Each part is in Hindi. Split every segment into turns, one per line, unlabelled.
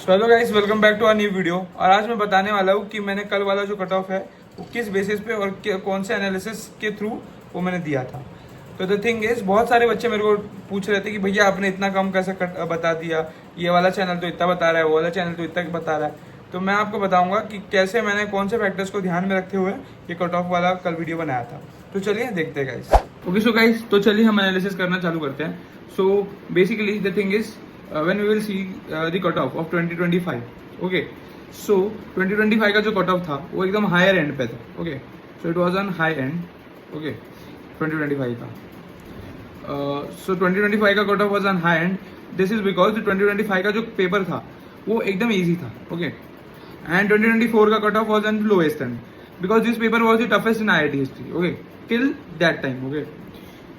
Hello guys, welcome back to our new video. और आज मैं बताने वाला हूँ कि मैंने कल वाला जो कट ऑफ है वो किस बेसिस पे और कौन से एनालिसिस के थ्रू वो मैंने दिया था। तो द थिंग इज, बहुत सारे बच्चे मेरे को पूछ रहे थे कि भैया आपने इतना कम कैसे बता दिया, ये वाला चैनल तो इतना बता रहा है, वो वाला चैनल तो इतना बता रहा है। तो मैं आपको बताऊंगा कि कैसे मैंने कौन से फैक्टर्स को ध्यान में रखते हुए ये कट ऑफ वाला कल वीडियो बनाया था। तो चलिए देखते हैं गाइस। ओके सो गाइस, तो चलिए हम एनालिसिस करना चालू करते हैं। So basically the thing is, when we will see the cutoff of 2025. Okay, so 2025 का जो कट ऑफ था वो एकदम हायर एंड पे था. Okay, so it was on high and. Okay, 2025 का सो 2025 का cut off was on high and. This is because 2025 का जो पेपर था वो एकदम इजी था. ओके, एंड 2024 का cut off was on lowest end because this paper was the toughest in IIT history. Okay, till that time. Okay,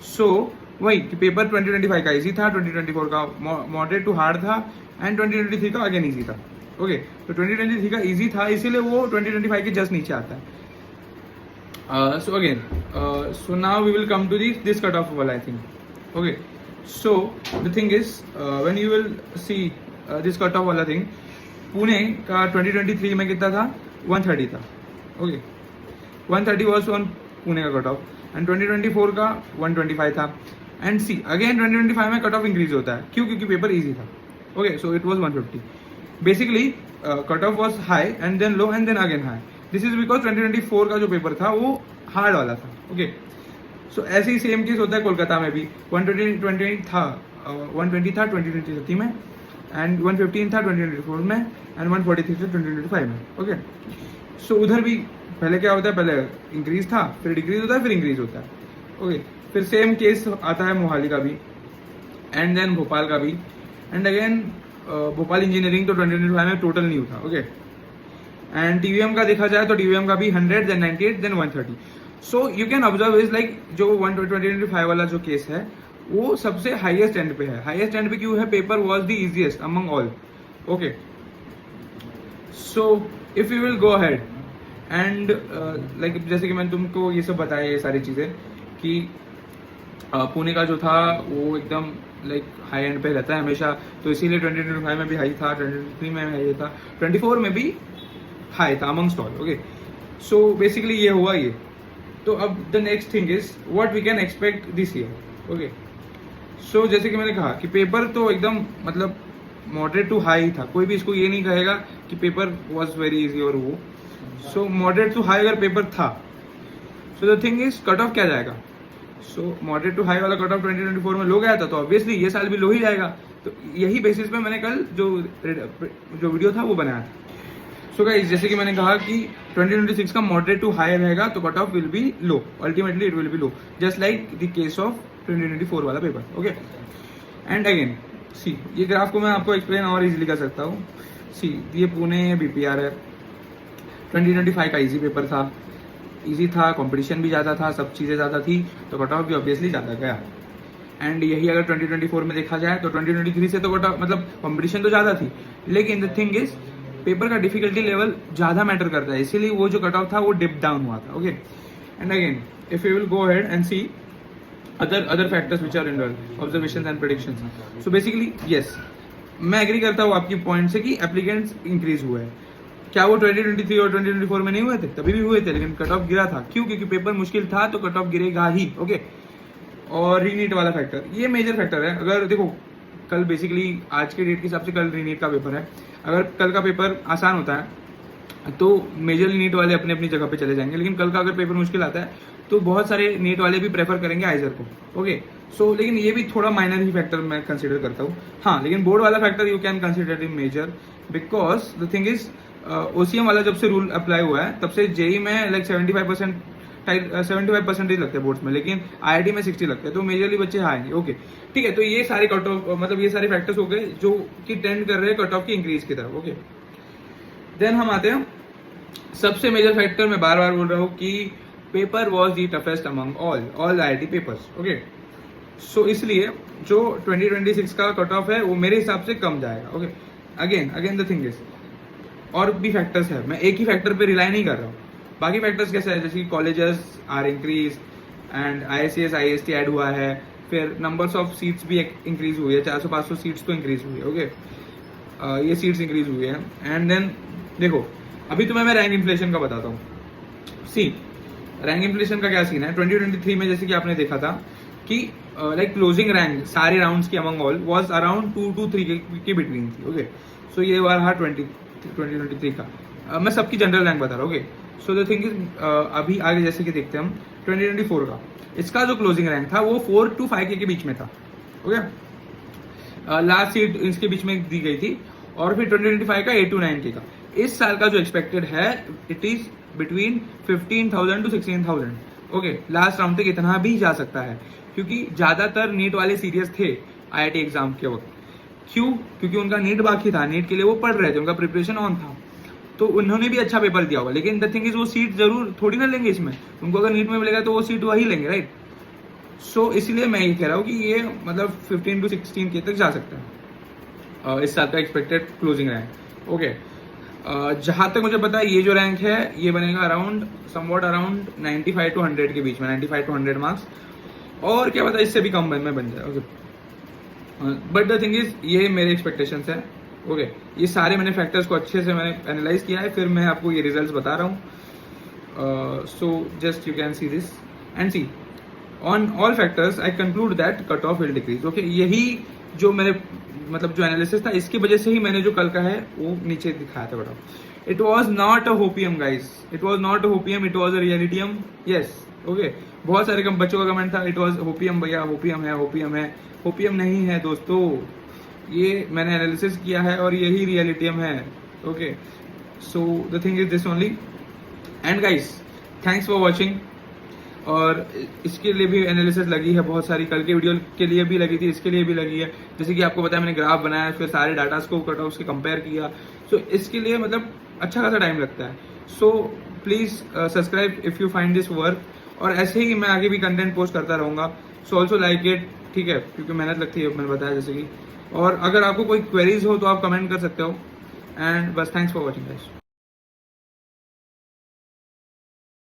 so वही कि पेपर 2025 का इजी था, 2024 का मॉडरेट टू हार्ड था एंड 2023 का अगेन इजी था. ओके, तो 2023 का इजी था इसीलिए वो 2025 के जस्ट नीचे आता है. So again, so now we will come to this cut off वाला I think. Okay, so the thing is, when you will see this cut off वाला थिंग, पुणे का 2023 में कितना था? 130 था. ओके, 130 वॉज ऑन पुणे का कट ऑफ एंड 2024 का 125 था. एंड सी अगेन 2025 में कट ऑफ इंक्रीज होता है. क्यों? क्योंकि पेपर इजी था. Okay, so it was 150. Basically cut off was high and then low and then again high. This is because 2024 का जो पेपर था वो हार्ड वाला था. ओके, सो ऐसे ही सेम केस होता है कोलकाता में भी. 120 था 2023 में एंड 115 था 2024 में एंड 143 था 2025 में. ओके, सो उधर भी पहले क्या होता है, पहले इंक्रीज था, फिर डिक्रीज होता है, फिर इंक्रीज होता है. ओके, फिर सेम केस आता है मोहाली का भी एंड देन भोपाल का भी. एंड अगेन भोपाल इंजीनियरिंग तो 2025 में टोटल न्यू था. ओके, एंड TVM का देखा जाए तो TVM का भी 100 then 98 then 130. So you can observe is like जो 2025 वाला जो केस है वो सबसे हाईएस्ट एंड पे है. हाईएस्ट एंड पे क्यों है? Paper was the easiest among all. Okay, so if you will go ahead and like जैसे कि मैंने तुमको ये सब बताया, ये सारी चीजें कि पुणे का जो था वो एकदम लाइक हाई एंड पे रहता है हमेशा, तो इसीलिए 2025 में भी हाई था, 2023 में हाई था, 24 में भी हाई था amongst all. Okay, so basically ये हुआ ये. तो अब the next thing is what we can expect this year. Okay, so जैसे कि मैंने कहा कि पेपर तो एकदम मतलब मॉडरेट टू हाई था. कोई भी इसको ये नहीं कहेगा कि पेपर वॉज वेरी इजी और वो. सो मॉडरेट टू हाई अगर पेपर था, सो the thing is cut off क्या जाएगा? सो मॉडरेट टू हाई वाला कट ऑफ 2024 में लो गया था, तो ऑब्वियसली ये साल भी लो ही जाएगा. तो यही बेसिस पे मैंने कल जो वीडियो था वो बनाया था. सो गाइस, जैसे कि मैंने कहा कि 2026 का मॉडरेट टू हाई रहेगा तो cut off will be low. Ultimately it will be low, just like the case of 2024 वाला पेपर. ओके, एंड अगेन सी ये ग्राफ को मैं आपको एक्सप्लेन और इजीली कर सकता हूँ. सी ये पुणे BPR है. 2025 का इजी पेपर था, इजी था, कंपटीशन भी ज़्यादा था, सब चीज़ें ज़्यादा थी, तो कट ऑफ भी ऑब्वियसली ज़्यादा गया. एंड यही अगर 2024 में देखा जाए तो 2023 से तो कट ऑफ मतलब कंपटीशन तो ज़्यादा थी, लेकिन द थिंग इज पेपर का डिफिकल्टी लेवल ज़्यादा मैटर करता है, इसीलिए वो जो कट ऑफ था वो डिप डाउन हुआ था. Okay, and again if you will go ahead and see other factors which are involved, observations and predictions. So basically yes, मैं एग्री करता हूँ आपकी पॉइंट से कि एप्लीकेंट्स इंक्रीज हुए हैं. क्या वो 2023 और 2024 में नहीं हुए थे? तभी भी हुए थे, लेकिन कट ऑफ गिरा था. क्यों? क्योंकि पेपर मुश्किल था तो कट ऑफ गिरेगा ही. ओके, और रीनीट वाला फैक्टर, ये मेजर फैक्टर है. अगर देखो कल बेसिकली आज के डेट के हिसाब से कल रीनीट का पेपर है. अगर कल का पेपर आसान होता है तो मेजर नीट वाले अपनी अपनी जगह पे चले जाएंगे, लेकिन कल का अगर पेपर मुश्किल आता है तो बहुत सारे नीट वाले भी प्रेफर करेंगे आइजर को. ओके, सो लेकिन ये भी थोड़ा माइनर ही फैक्टर मैं कंसीडर करता हूँ. हाँ, लेकिन बोर्ड वाला factor you can consider in major, because the thing is OCM वाला जब से रूल अप्लाई हुआ है तब से JEE में लाइक 75% लगते हैं बोर्ड्स में, लेकिन IIT में 60 लगते हैं, तो मेजरली बच्चे आएंगे. ओके, ठीक है, तो ये सारे कट ऑफ मतलब ये सारे फैक्टर्स हो गए जो कि टेंड कर रहे हैं कट ऑफ की इंक्रीज की तरफ. ओके, देन हम आते हैं सबसे मेजर फैक्टर. मैं बार बार बोल रहा हूँ कि paper was the toughest among all IIT papers. Okay, so इसलिए जो 2026 का कट ऑफ है वो मेरे हिसाब से कम जाएगा. Okay, again the thing is और भी फैक्टर्स है, मैं एक ही फैक्टर पे रिलाई नहीं कर रहा हूँ. बाकी फैक्टर्स कैसे है, जैसे कि colleges are increase and ISCS IST add हुआ है, फिर नंबर्स ऑफ सीट्स भी इंक्रीज हुई है, 400-500 सीट्स तो इंक्रीज हुई है. ओके, ये सीट्स इंक्रीज हुए हैं। एंड देन देखो, अभी तुम्हें मैं रैंक इन्फ्लेशन का बताता हूँ। सी, रैंक इन्फ्लेशन का क्या सीन है, 2023 में जैसे कि आपने देखा था कि लाइक क्लोजिंग रैंक सारे राउंड्स की among all was around 2 to 3 के बिटवीन थी। ओके, सो ये रहा 2023 का। मैं सबकी जनरल रैंक बता रहा हूँ। Okay, so the thing is अभी आगे जैसे कि देखते हैं हम 2024 का, इसका जो क्लोजिंग रैंक था वो 4 to 5 के बीच में था। ओके, लास्ट सीट इसके बीच में दी गई थी। और फिर 2025 का 8 to 9 का। इस साल का जो एक्सपेक्टेड है it is between 15,000 to 16,000। Okay, last round तक इतना भी जा सकता है, क्योंकि ज्यादातर नीट वाले सीरियस थे IIT एग्जाम के वक्त। क्यों? क्योंकि उनका नीट बाकी था, नीट के लिए वो पढ़ रहे थे, उनका प्रिपरेशन ऑन था, तो उन्होंने भी अच्छा पेपर दिया होगा। लेकिन द थिंग इज वो सीट जरूर थोड़ी ना लेंगे इसमें, उनको अगर नीट में मिलेगा तो वो सीट वही लेंगे, राइट। सो इसलिए मैं ये कह रहा हूँ कि ये मतलब 15 to 16 के तक जा सकता है इस साल का एक्सपेक्टेड क्लोजिंग रैंक। ओके, जहां तक मुझे पता है ये जो रैंक है ये बनेगा अराउंड समवॉट अराउंड 95 to 100 के बीच में, 95 to 100 मार्क्स। और क्या पता इससे भी कम में बन जाए। Okay, but the thing is ये मेरे एक्सपेक्टेशंस है। ओके, ये सारे मैंने फैक्टर्स को अच्छे से मैंने एनालाइज किया है, फिर मैं आपको ये रिजल्ट्स बता रहा हूँ। So just you can see this and see on all factors I conclude that cut off will decrease. Okay, यही जो मेरे मतलब जो एनालिसिस था इसकी वजह से ही मैंने जो कल का है वो नीचे दिखाया था बड़ा। It was not a hopium guys, it was not a hopium, it was a realitium. Yes, okay, बहुत सारे बच्चों का कमेंट था इट वॉज होपियम, भैया होपियम है, होपियम है। होपियम नहीं है दोस्तों, ये मैंने एनालिसिस किया है और यही रियलिटियम है। Okay, so the thing is this only. And guys thanks for watching. और इसके लिए भी एनालिसिस लगी है बहुत सारी, कल के वीडियो के लिए भी लगी थी, इसके लिए भी लगी है। जैसे कि आपको बताया मैंने ग्राफ बनाया, फिर सारे डाटास को कट ऑफ के कंपेयर किया। सो इसके लिए मतलब अच्छा खासा टाइम लगता है। So please subscribe if you find this work. और ऐसे ही मैं आगे भी कंटेंट पोस्ट करता रहूंगा। सो ऑल्सो लाइक इट, ठीक है, क्योंकि मेहनत लगती है, मैंने बताया जैसे कि। और अगर आपको कोई क्वेरीज हो तो आप कमेंट कर सकते हो। एंड बस थैंक्स फॉर वॉचिंग गाइस।